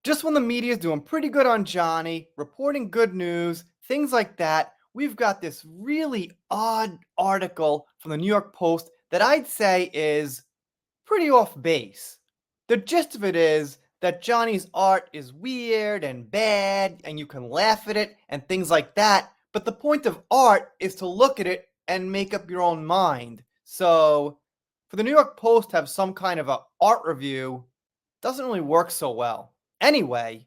Just when the media is doing pretty good on Johnny, reporting good news, things like that, we've got this really odd article from the New York Post that I'd say is pretty off base. The gist of it is that Johnny's art is weird and bad, and you can laugh at it and things like that, but the point of art is to look at it and make up your own mind. So, for the New York Post to have some kind of a art review doesn't really work so well. Anyway,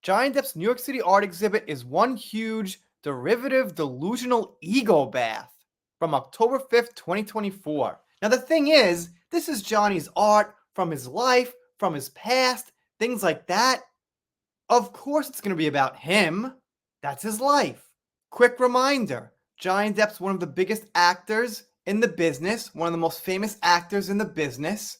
Johnny Depp's New York City art exhibit is one huge derivative delusional ego bath from October 5th, 2024. Now, the thing is, this is Johnny's art from his life, from his past, things like that. Of course, it's going to be about him. That's his life. Quick reminder, Johnny Depp's one of the biggest actors in the business, one of the most famous actors in the business.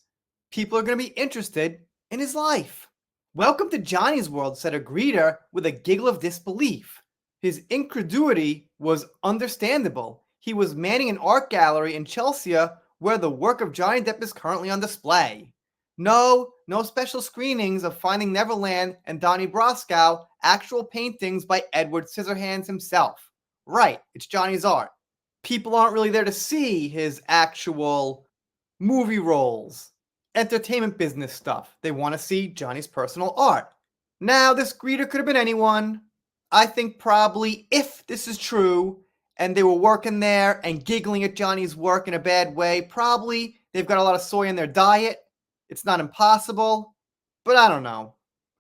People are going to be interested in his life. Welcome to Johnny's world, said a greeter with a giggle of disbelief. His incredulity was understandable. He was manning an art gallery in Chelsea where the work of Johnny Depp is currently on display. No special screenings of Finding Neverland and Donnie Brasco, actual paintings by Edward Scissorhands himself. Right, it's Johnny's art. People aren't really there to see his actual movie roles, entertainment business stuff. They want to see Johnny's personal art. Now, this greeter could have been anyone. I think probably if this is true and they were working there and giggling at Johnny's work in a bad way, probably they've got a lot of soy in their diet. It's not impossible, but I don't know.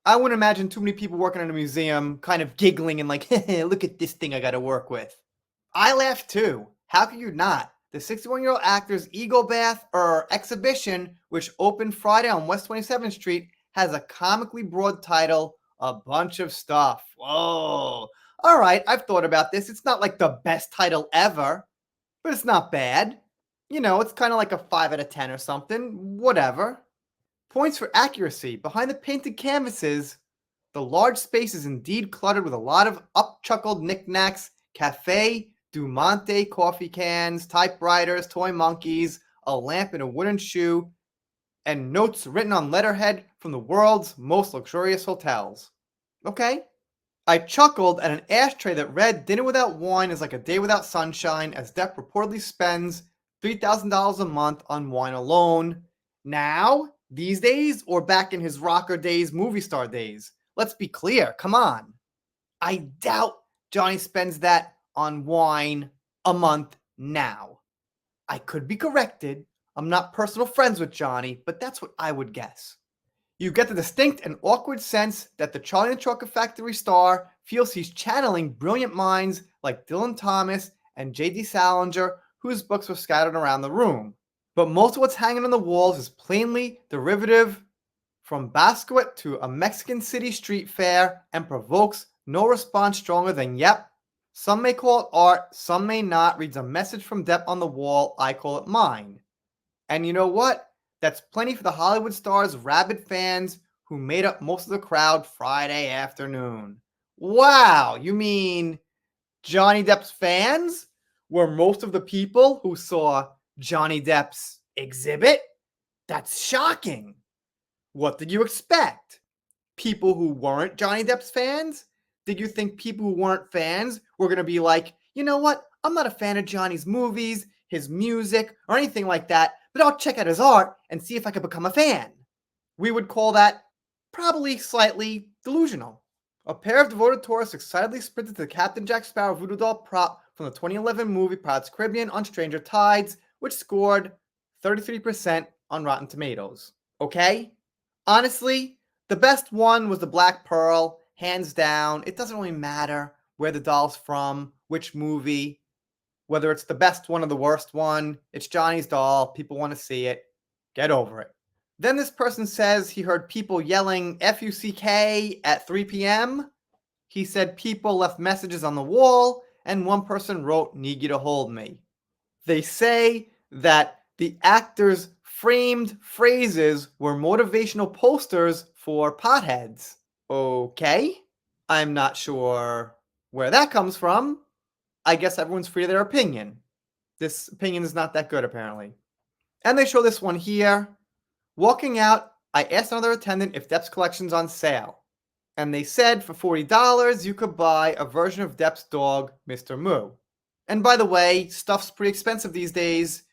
I wouldn't imagine too many people working in a museum kind of giggling and like, look at this thing I got to work with. I laughed too. How could you not? The 61-year-old actor's ego bath or exhibition, which opened Friday on West 27th Street, has a comically broad title, A Bunch of Stuff. Whoa. All right, I've thought about this. It's not like the best title ever, but it's not bad. You know, it's kind of like a 5 out of 10 or something. Whatever. Points for accuracy. Behind the painted canvases, the large space is indeed cluttered with a lot of upchuckled knickknacks, Cafe Du Monte coffee cans, typewriters, toy monkeys, a lamp and a wooden shoe, and notes written on letterhead from the world's most luxurious hotels. Okay? I chuckled at an ashtray that read, "Dinner without wine is like a day without sunshine," as Depp reportedly spends $3,000 a month on wine alone. Now, these days, or back in his rocker days, movie star days? Let's be clear, come on. I doubt Johnny spends that on wine a month now. I could be corrected. I'm not personal friends with Johnny, but that's what I would guess. You get the distinct and awkward sense that the Charlie and the Chocolate Factory star feels he's channeling brilliant minds like Dylan Thomas and J.D. Salinger, whose books were scattered around the room. But most of what's hanging on the walls is plainly derivative from Basquiat to a Mexican City street fair and provokes no response stronger than, yep, some may call it art, some may not, reads a message from Depp on the wall, I call it mine. And you know what? That's plenty for the Hollywood star's rabid fans who made up most of the crowd Friday afternoon. Wow, you mean Johnny Depp's fans were most of the people who saw Johnny Depp's exhibit? That's shocking. What did you expect? People who weren't Johnny Depp's fans? Did you think people who weren't fans were going to be like, you know what? I'm not a fan of Johnny's movies, his music, or anything like that, but I'll check out his art and see if I can become a fan. We would call that probably slightly delusional. A pair of devoted tourists excitedly sprinted to the Captain Jack Sparrow voodoo doll prop from the 2011 movie Pirates of the Caribbean on Stranger Tides, which scored 33% on Rotten Tomatoes. Okay? Honestly, the best one was the Black Pearl, hands down. It doesn't really matter where the doll's from, which movie, whether it's the best one or the worst one. It's Johnny's doll. People want to see it. Get over it. Then this person says he heard people yelling F-U-C-K at 3 p.m. He said people left messages on the wall, and one person wrote, "Need you to hold me." They say that the actors' framed phrases were motivational posters for Potheads. Okay, I'm not sure where that comes from. I guess everyone's free to their opinion. This opinion is not that good, apparently. And they show this one here. Walking out, I asked another attendant if Depp's collection's on sale. And they said for $40 you could buy a version of Depp's dog, Mr. Moo. And by the way, stuff's pretty expensive these days.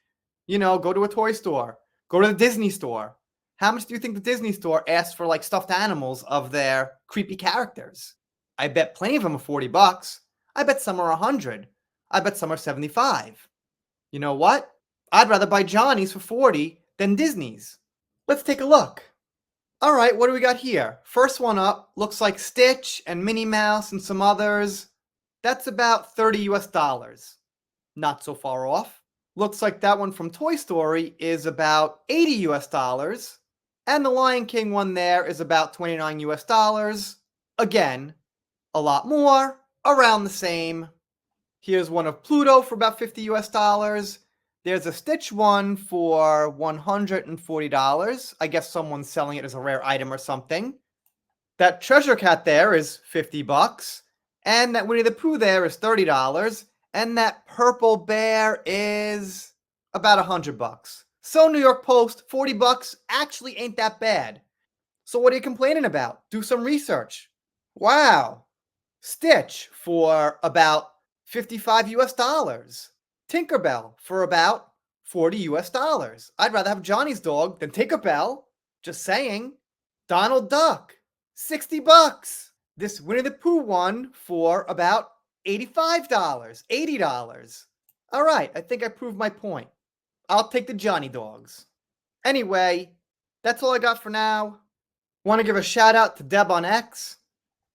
You know, go to a toy store, go to the Disney store. How much do you think the Disney store asks for like stuffed animals of their creepy characters? I bet plenty of them are $40. I bet some are 100. I bet some are 75. You know what? I'd rather buy Johnny's for 40 than Disney's. Let's take a look. All right, what do we got here? First one up looks like Stitch and Minnie Mouse and some others. That's about 30 US dollars. Not so far off. Looks like that one from Toy Story is about 80 US dollars. And the Lion King one there is about 29 US dollars. Again, a lot more, around the same. Here's one of Pluto for about 50 US dollars. There's a Stitch one for $140. I guess someone's selling it as a rare item or something. That Treasure Cat there is 50 bucks. And that Winnie the Pooh there is $30. And that Purple Bear is about 100 bucks. So New York Post, 40 bucks actually ain't that bad. So what are you complaining about? Do some research. Wow. Stitch for about 55 US dollars. Tinkerbell for about 40 US dollars. I'd rather have Johnny's dog than Tinkerbell. Just saying. Donald Duck, 60 bucks. This Winnie the Pooh one for about $85, $80. All right, I think I proved my point. I'll take the Johnny dogs. Anyway, that's all I got for now. Want to give a shout out to Deb on X.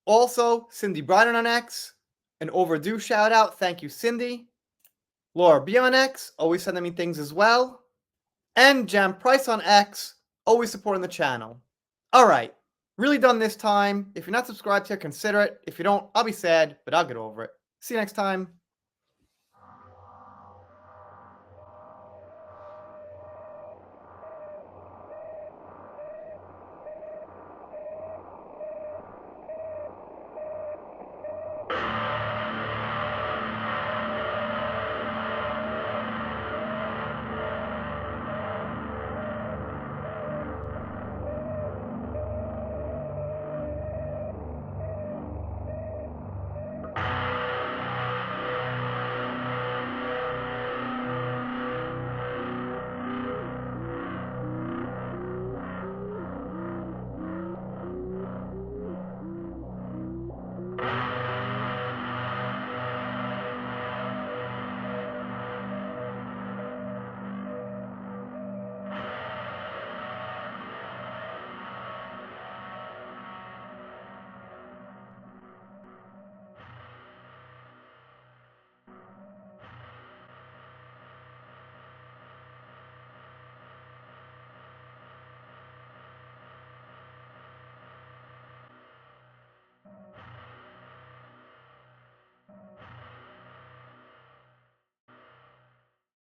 Also, Cindy Bryden on X. An overdue shout out. Thank you, Cindy. Laura B on X, always sending me things as well. And Jam Price on X, always supporting the channel. Alright, really done this time. If you're not subscribed here, consider it. If you don't, I'll be sad, but I'll get over it. See you next time.